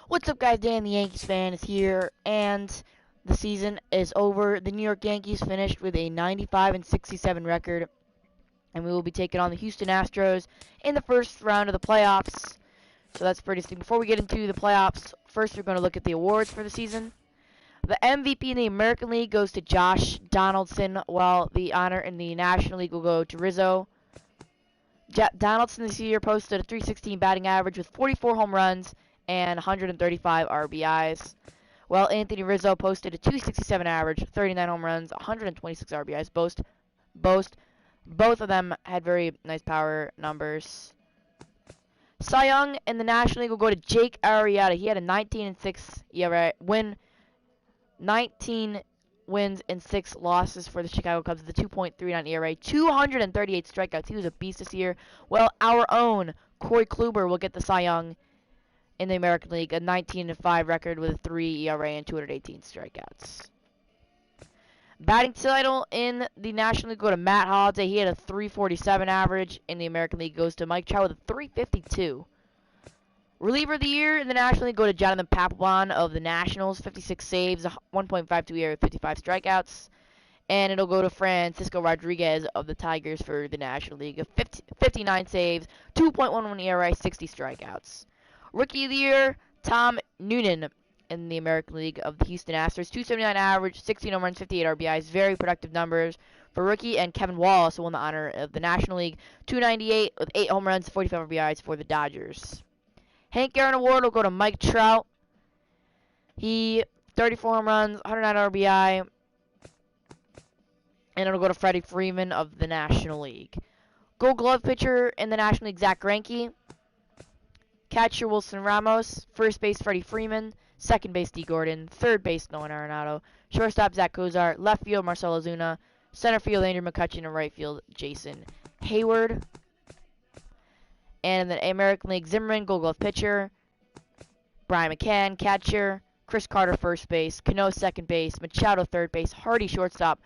What's up, guys? Dan the Yankees fan is here, and the season is over. The New York Yankees finished with a 95-67 record, and we will be taking on the Houston Astros in the first round of the playoffs. So that's pretty interesting. Before we get into the playoffs, first we're going to look at the awards for the season. The MVP in the American League goes to Josh Donaldson, while the honor in the National League will go to Rizzo. Donaldson this year posted a .316 batting average with 44 home runs and 135 RBIs, while Anthony Rizzo posted a .267 average, 39 home runs, 126 RBIs. Both of them had very nice power numbers. Cy Young in the National League will go to Jake Arrieta. He had a 19-6 ERA 19 wins and 6 losses for the Chicago Cubs with a 2.39 ERA, 238 strikeouts. He was a beast this year. Well, our own Corey Kluber will get the Cy Young in the American League, a 19-5 record with a 3 ERA and 218 strikeouts. Batting title in the National League go to Matt Holliday. He had a .347 average. In the American League goes to Mike Trout with a .352. Reliever of the year in the National League go to Jonathan Papelbon of the Nationals, 56 saves, 1.52 ERA, 55 strikeouts. And it'll go to Francisco Rodriguez of the Tigers for the National League, 59 saves, 2.11 ERA, 60 strikeouts. Rookie of the year, Tom Noonan in the American League of the Houston Astros, .279 average, 16 home runs, 58 RBIs, very productive numbers for rookie. And Kevin Wallace won the honor of the National League, .298 with 8 home runs, 45 RBIs for the Dodgers. Hank Aaron Award will go to Mike Trout. He 34 home runs, 109 RBI, and it'll go to Freddie Freeman of the National League. Gold Glove pitcher in the National League, Zach Greinke. Catcher Wilson Ramos. First base Freddie Freeman. Second base Dee Gordon. Third base Nolan Arenado. Shortstop Zach Kozar. Left field Marcell Ozuna. Center field Andrew McCutchen, and right field Jason Hayward. And in the American League, Zimmerman, Gold Glove pitcher. Brian McCann, catcher. Chris Carter, first base. Cano, second base. Machado, third base. Hardy, shortstop.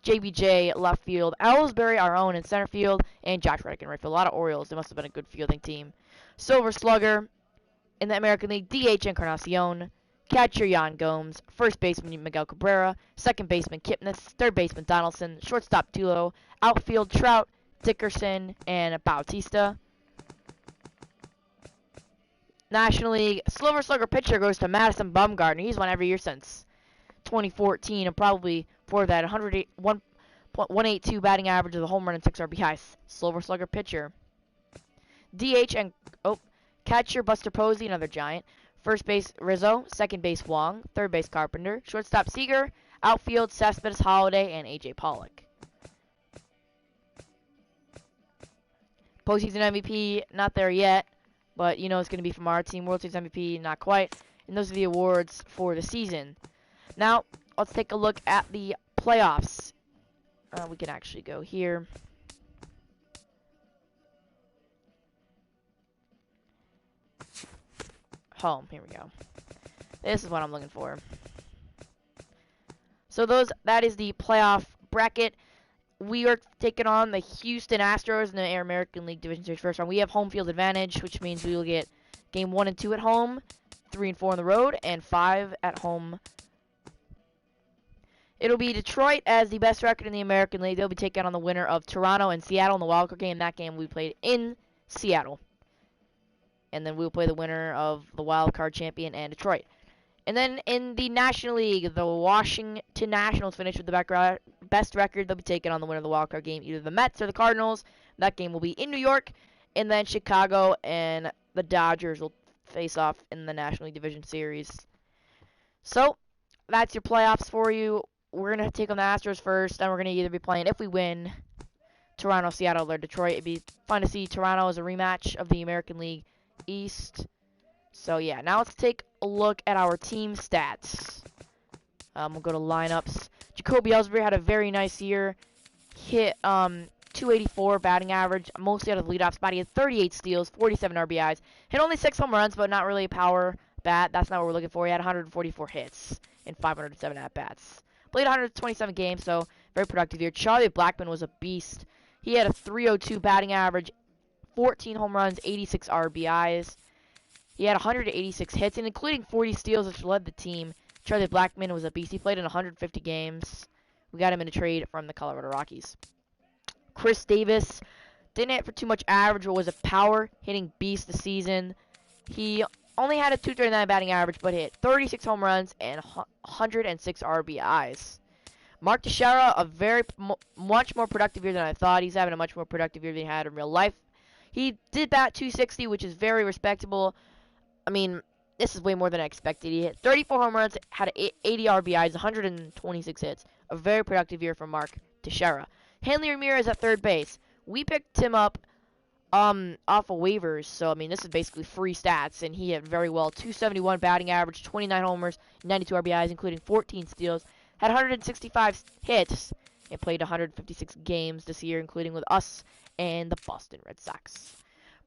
JBJ, left field. Ellsbury, our own, in center field. And Josh Reddick in right field. A lot of Orioles. It must have been a good fielding team. Silver Slugger in the American League, DH Encarnacion. Catcher Yan Gomes. First baseman Miguel Cabrera. Second baseman Kipnis. Third baseman Donaldson. Shortstop Tulo. Outfield Trout, Dickerson, and Bautista. National League Silver Slugger pitcher goes to Madison Bumgarner. He's won every year since 2014, and probably for that 1.182 batting average with a home run and 6 RBIs. Silver Slugger pitcher. DH and catcher Buster Posey, another Giant. First base Rizzo, second base Wong, third base Carpenter, shortstop Seager, outfield Cespedes, Holiday, and AJ Pollock. Postseason MVP, not there yet, but you know it's going to be from our team. World Series MVP, not quite. And those are the awards for the season. Now, let's take a look at the playoffs. We can actually go here. Home, here we go. This is what I'm looking for. So that is the playoff bracket. We are taking on the Houston Astros in the American League Division Series first round. We have home field advantage, which means we will get game 1 and 2 at home, 3 and 4 on the road, and 5 at home. It'll be Detroit as the best record in the American League. They'll be taking on the winner of Toronto and Seattle in the wildcard game. That game we played in Seattle. And then we'll play the winner of the wildcard champion and Detroit. And then in the National League, the Washington Nationals finished with the best record. They'll be taking on the winner of the wildcard game, either the Mets or the Cardinals. That game will be in New York. And then Chicago and the Dodgers will face off in the National League Division Series. So, that's your playoffs for you. We're going to take on the Astros first, and we're going to either be playing, if we win, Toronto, Seattle, or Detroit. It'd be fun to see Toronto as a rematch of the American League East. So, yeah, now let's take a look at our team stats. We'll go to lineups. Jacoby Ellsbury had a very nice year. Hit 284 batting average, mostly out of the leadoff spot. He had 38 steals, 47 RBIs. Hit only 6 home runs, but not really a power bat. That's not what we're looking for. He had 144 hits and 507 at-bats. Played 127 games, so very productive year. Charlie Blackmon was a beast. He had a 302 batting average, 14 home runs, 86 RBIs. He had 186 hits, and including 40 steals, which led the team. Charlie Blackmon was a beast. He played in 150 games. We got him in a trade from the Colorado Rockies. Chris Davis didn't hit for too much average, but was a power hitting beast this season. He only had a 239 batting average, but hit 36 home runs and 106 RBIs. Mark Teixeira, much more productive year than I thought. He's having a much more productive year than he had in real life. He did bat 260, which is very respectable. I mean, this is way more than I expected. He hit 34 home runs, had 80 RBIs, 126 hits. A very productive year for Mark Teixeira. Hanley Ramirez at third base. We picked him up off of waivers, so I mean this is basically free stats, and he hit very well. 271 batting average, 29 homers, 92 RBIs, including 14 steals. Had 165 hits and played 156 games this year, including with us and the Boston Red Sox.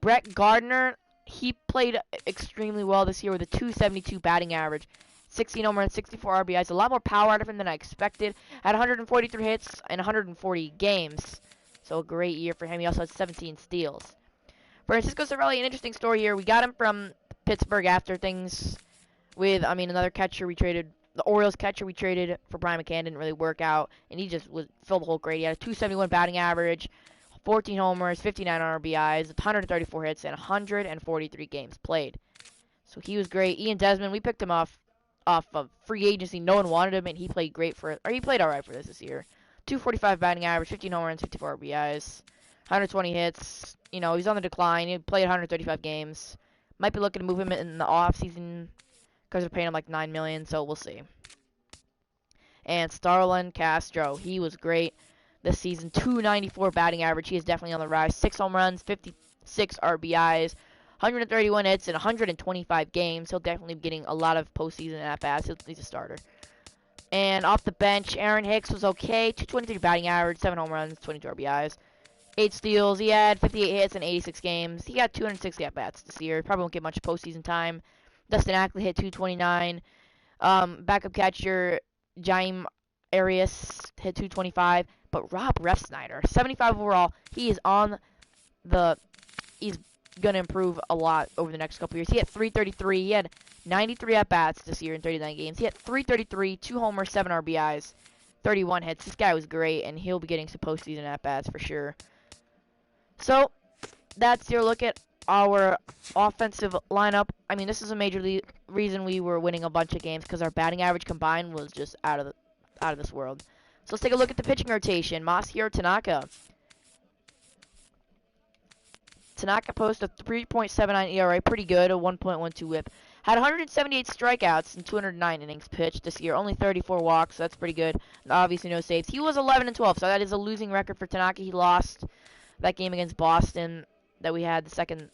Brett Gardner, he played extremely well this year with a 272 batting average, 16 home runs, 64 RBIs, a lot more power out of him than I expected. Had 143 hits in 140 games. So a great year for him. He also had 17 steals. Francisco Cervelli, an interesting story here. We got him from Pittsburgh after things with, another catcher we traded. The Orioles catcher we traded for Brian McCann didn't really work out, and he just filled the hole great. He had a 271 batting average, 14 homers, 59 RBIs, 134 hits, and 143 games played. So he was great. Ian Desmond, we picked him off of free agency. No one wanted him, and he played great he played all right for this year. 245 batting average, 15 home runs, 54 RBIs, 120 hits. He's on the decline. He played 135 games. Might be looking to move him in the offseason because they're paying him like $9 million, so we'll see. And Starlin Castro, he was great this season. 294 batting average. He is definitely on the rise. 6 home runs, 56 RBIs, 131 hits in 125 games. He'll definitely be getting a lot of postseason at-bats. He's a starter. And off the bench, Aaron Hicks was okay. 223 batting average, 7 home runs, 22 RBIs, 8 steals. He had 58 hits in 86 games. He got 260 at-bats this year. Probably won't get much postseason time. Dustin Ackley hit 229. Backup catcher Jaime Arias hit 225. But Rob Refsnyder, 75 overall. He's going to improve a lot over the next couple years. He had 333. He had 93 at-bats this year in 39 games. He had 333, 2 homers, 7 RBIs, 31 hits. This guy was great, and he'll be getting some postseason at-bats for sure. So, that's your look at our offensive lineup. This is a major reason we were winning a bunch of games because our batting average combined was just out of this world. So let's take a look at the pitching rotation. Masahiro Tanaka. Tanaka posted a 3.79 ERA, pretty good, a 1.12 WHIP. Had 178 strikeouts in 209 innings pitched this year, only 34 walks, so that's pretty good. And obviously no saves. He was 11-12, so that is a losing record for Tanaka. He lost that game against Boston that we had the second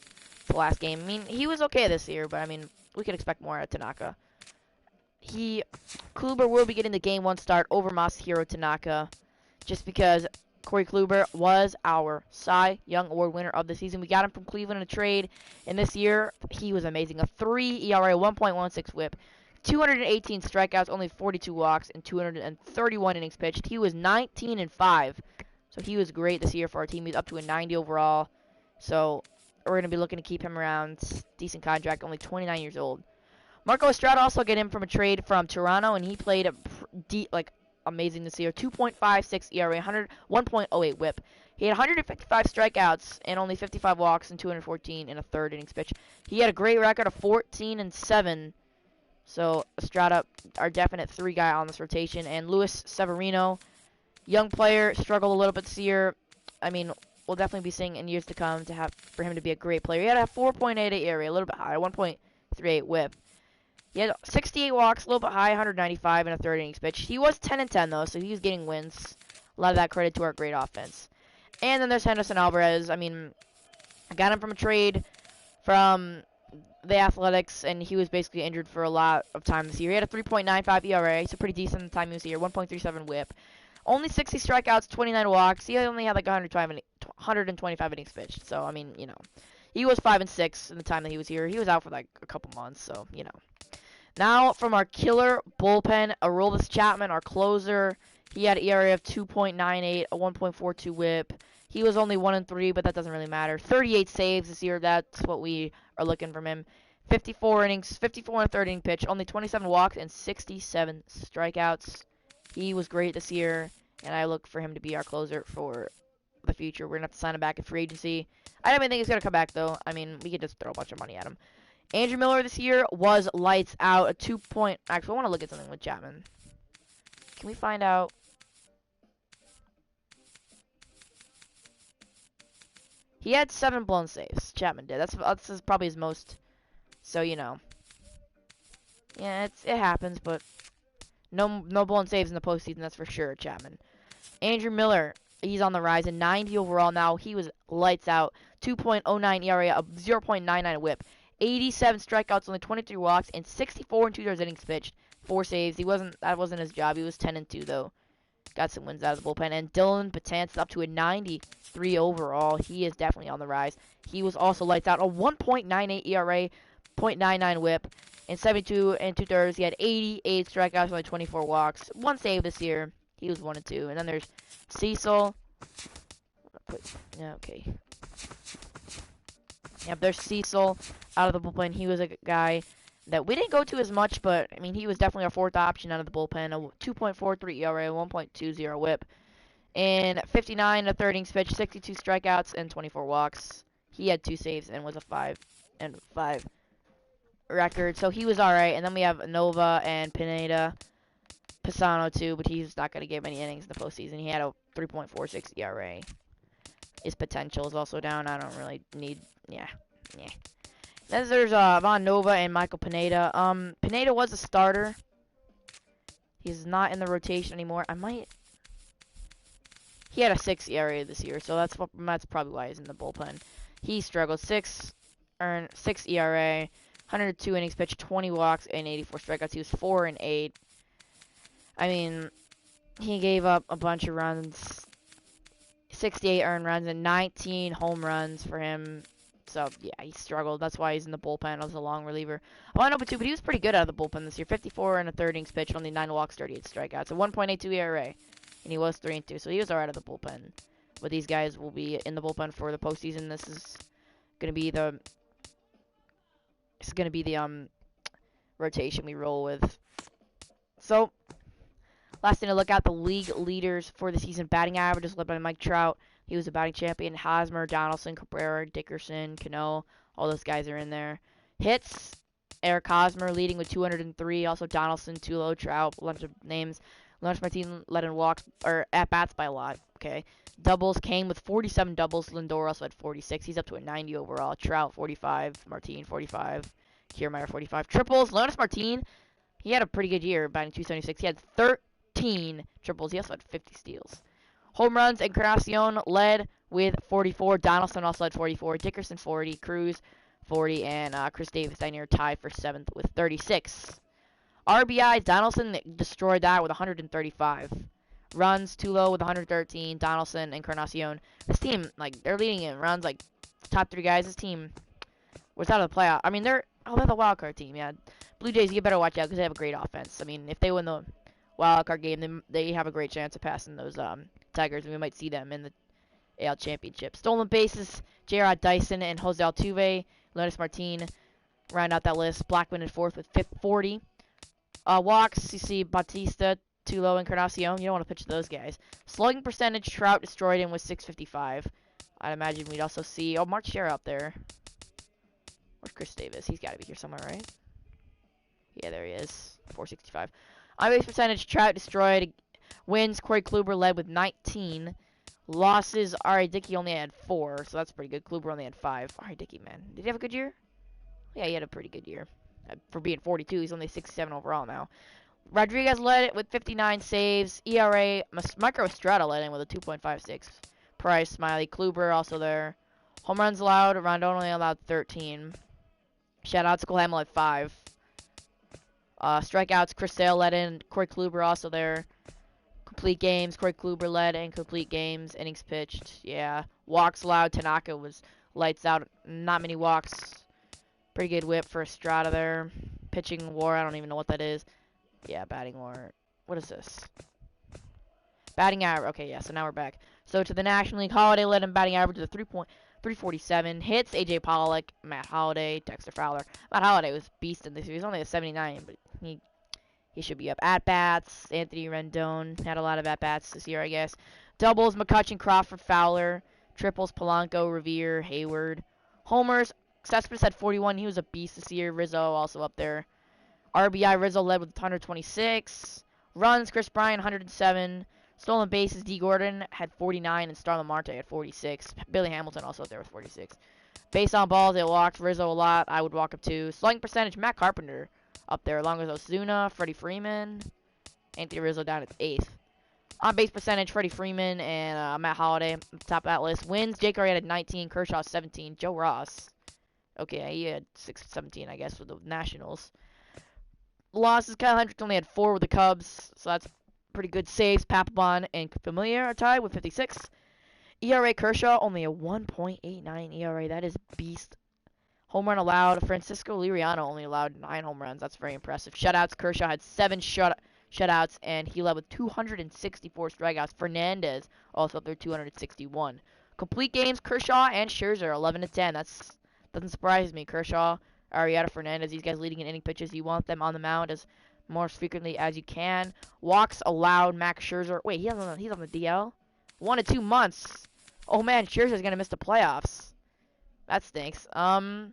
to last game. He was okay this year, but we could expect more out of Tanaka. Kluber will be getting the game 1 start over Masahiro Tanaka, just because Corey Kluber was our Cy Young Award winner of the season. We got him from Cleveland in a trade, and this year he was amazing. A 3 ERA, 1.16 WHIP, 218 strikeouts, only 42 walks, and 231 innings pitched. He was 19-5, so he was great this year for our team. He's up to a 90 overall, so we're going to be looking to keep him around. Decent contract, only 29 years old. Marco Estrada also get him from a trade from Toronto, and he played amazing this year. 2.56 ERA, 1.08 WHIP. He had 155 strikeouts and only 55 walks and 214 in a third innings pitch. He had a great record of 14-7. So Estrada, our definite 3 guy on this rotation, and Luis Severino, young player, struggled a little bit this year. We'll definitely be seeing in years to come for him to be a great player. He had a 4.88 ERA, a little bit high, 1.38 WHIP. He had 68 walks, a little bit high, 195 in a third innings pitch. He was 10-10 though, so he was getting wins. A lot of that credit to our great offense. And then there's Henderson Alvarez. I got him from a trade from the Athletics, and he was basically injured for a lot of time this year. He had a 3.95 ERA, so pretty decent time he was here. 1.37 WHIP. Only 60 strikeouts, 29 walks. He only had 125 innings pitched. So he was 5-6 in the time that he was here. He was out for a couple months, so Now, from our killer bullpen, Aroldis Chapman, our closer. He had an ERA of 2.98, a 1.42 WHIP. He was only 1-3, but that doesn't really matter. 38 saves this year. That's what we are looking from him. 54 innings, 54 and a third inning pitch, only 27 walks and 67 strikeouts. He was great this year, and I look for him to be our closer for the future. We're going to have to sign him back in free agency. I don't even think he's going to come back, though. I mean, we could just throw a bunch of money at him. Andrew Miller this year was lights out. Actually, I want to look at something with Chapman. Can we find out? He had 7 blown saves. Chapman did. That's probably his most. So, you know. Yeah, it happens, but no blown saves in the postseason, that's for sure, Chapman. Andrew Miller, he's on the rise, and 90 overall now. He was lights out. 2.09 ERA, a 0.99 whip. 87 strikeouts, only 23 walks, and 64 and 2/3 innings pitched. 4 saves. That wasn't his job. He was 10-2 though. Got some wins out of the bullpen. And Dylan Betances up to a 93 overall. He is definitely on the rise. He was also lights out. A 1.98 ERA, 0.99 whip, and 72 and 2/3. He had 88 strikeouts, only 24 walks. 1 save this year. He was 1-2. And then there's Cecil. Yeah, okay. Yep, there's Cecil out of the bullpen. He was a guy that we didn't go to as much, but, I mean, he was definitely our 4th option out of the bullpen. A 2.43 ERA, 1.20 whip, and 59 and a third innings pitch, 62 strikeouts, and 24 walks. He had 2 saves and was a 5-5 record, so he was alright. And then we have Nova and Pineda. Pisano, too, but he's not going to get many innings in the postseason. He had a 3.46 ERA. His potential is also down. I don't really need... Yeah. Then there's Von Nova and Michael Pineda. Pineda was a starter. He's not in the rotation anymore. He had a 6 ERA this year, so that's probably why he's in the bullpen. He struggled. 6 ERA, 102 innings pitched, 20 walks, and 84 strikeouts. He was 4-8. I mean, he gave up a bunch of runs. 68 earned runs and 19 home runs for him. So, yeah, he struggled. That's why he's in the bullpen as a long reliever. Well, no, but he was pretty good out of the bullpen this year. 54 and a third innings pitched, only 9 walks, 38 strikeouts. A 1.82 ERA. And he was 3-2, so he was alright out of the bullpen. But these guys will be in the bullpen for the postseason. This is going to be the rotation we roll with. So, last thing to look at, the league leaders for the season. Batting average is led by Mike Trout. He was a batting champion. Hosmer, Donaldson, Cabrera, Dickerson, Cano, all those guys are in there. Hits, Eric Hosmer leading with 203. Also Donaldson, Tulo, Trout, a bunch of names. Leonard Martin led in walks, or at-bats by a lot, okay. Doubles came with 47 doubles. Lindor also had 46. He's up to a 90 overall. Trout, 45. Martin, 45. Kiermaier, 45. Triples, Leonard Martin, he had a pretty good year, batting 276. He had 13 triples. He also had 50 steals. Home runs, Encarnacion led with 44. Donaldson also had 44. Dickerson, 40. Cruz, 40. And Chris Davis down here tied for 7th with 36. RBIs, Donaldson destroyed that with 135. Runs, Tulo with 113. Donaldson, Encarnacion. This team, like, they're leading in runs, like, top 3 guys. This team was out of the playoff. I mean, they're the wild card team, yeah. Blue Jays, you better watch out because they have a great offense. I mean, if they win the wild card game, they have a great chance of passing those Tigers, and we might see them in the AL Championship. Stolen bases, J.R. Dyson and Jose Altuve. Leonard Martin round out that list. Blackman in 4th with 40. Walks, you see Bautista, Tulo, Encarnacion. You don't want to pitch to those guys. Slugging percentage, Trout destroyed him with 655. I'd imagine we'd also see... Oh, Mark Scherer up there. Where's Chris Davis? He's got to be here somewhere, right? Yeah, there he is. 465. On-base percentage, Trout destroyed. Wins, Corey Kluber led with 19. Losses, R.A. Dickey only had 4, so that's pretty good. Kluber only had 5. R.A. Dickey, man. Did he have a good year? Yeah, he had a pretty good year. For being 42, he's only 67 overall now. Rodriguez led it with 59 saves. ERA, Micro Estrada led in with a 2.56. Price, Smiley, Kluber also there. Home runs allowed, Rondon only allowed 13. Shutouts, Cole Hamel at 5. Strikeouts, Chris Sale led in. Corey Kluber also there. Complete games, Corey Kluber led in complete games. Innings pitched, yeah. Walks allowed, Tanaka was lights out. Not many walks. Pretty good whip for Estrada there. Pitching WAR, I don't even know what that is. Yeah, batting WAR. What is this? Batting average. Okay, yeah, so now we're back. So to the National League, Holiday led in batting average with a 347. Hits, A.J. Pollock, Matt Holliday, Dexter Fowler. Matt Holliday was beasting this year. He's only a 79, but he should be up. At-bats, Anthony Rendon had a lot of at-bats this year, I guess. Doubles, McCutchen, Crawford, Fowler. Triples, Polanco, Revere, Hayward. Homers, Cespedes had 41. He was a beast this year. Rizzo also up there. RBI, Rizzo led with 126. Runs, Chris Bryant, 107. Stolen bases, D. Gordon had 49, and Starlin Marte had 46. Billy Hamilton also up there with 46. Base on balls, they walked Rizzo a lot. I would walk up too. Slugging percentage, Matt Carpenter up there, along with Ozuna, Freddie Freeman. Anthony Rizzo down at 8th. On base percentage, Freddie Freeman and Matt Holliday top of that list. Wins, Jake Arrieta had 19, Kershaw 17, Joe Ross. Okay, he had 17, I guess, with the Nationals. Losses, Kyle Hendricks only had 4 with the Cubs, so that's pretty good. Saves, Papelbon and Familiar are tied with 56. ERA, Kershaw only a 1.89 ERA. That is beast. Home run allowed. Francisco Liriano only allowed 9 home runs. That's very impressive. Shutouts, Kershaw had 7 shutouts, and he led with 264 strikeouts. Fernandez also up there, 261. Complete games, Kershaw and Scherzer, 11-10. That's doesn't surprise me. Kershaw, Arrieta, Fernandez, these guys leading in inning pitches. You want them on the mound as more frequently as you can. Walks allowed, Max Scherzer. Wait, he's on the DL? 1 to 2 months. Oh man, Scherzer's gonna miss the playoffs. That stinks. Wow.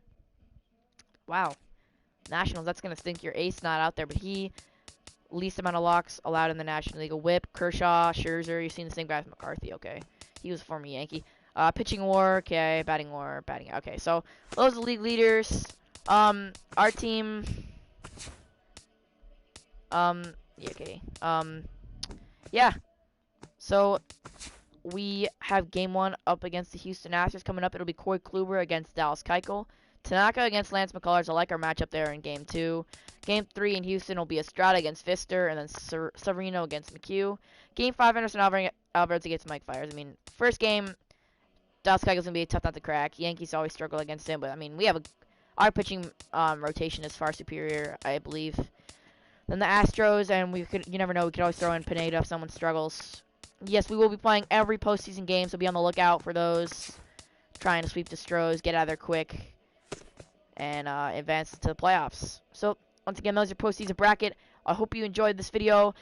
Nationals, that's gonna stink. Your ace not out there, but he least amount of walks allowed in the National League. A whip, Kershaw, Scherzer. You've seen the same guy as McCarthy. Okay, he was a former Yankee. Pitching WAR. Okay, batting WAR, batting. Okay, so those are the league leaders. Our team. Yeah, okay. Yeah. So we have game 1 up against the Houston Astros coming up. It'll be Corey Kluber against Dallas Keuchel. Tanaka against Lance McCullers. I like our matchup there in game 2. Game 3 in Houston will be Estrada against Pfister, and then Severino against McHugh. Game 5, Anderson Alvarez against Mike Fiers. I mean, first game, Dallas Keuchel's gonna be a tough nut to crack. Yankees always struggle against him, but I mean, we have our pitching rotation is far superior, I believe, than the Astros, and you never know, we could always throw in Pineda if someone struggles. Yes, we will be playing every postseason game, so be on the lookout for those. Trying to sweep the Stros, get out of there quick, and advance to the playoffs. So, once again, that was your postseason bracket. I hope you enjoyed this video.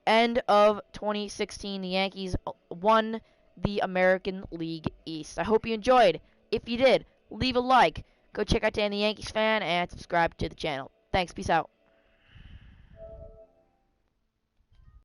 End of 2016, the Yankees won the American League East. I hope you enjoyed. If you did, leave a like. Go check out Dan the Yankees Fan and subscribe to the channel. Thanks. Peace out.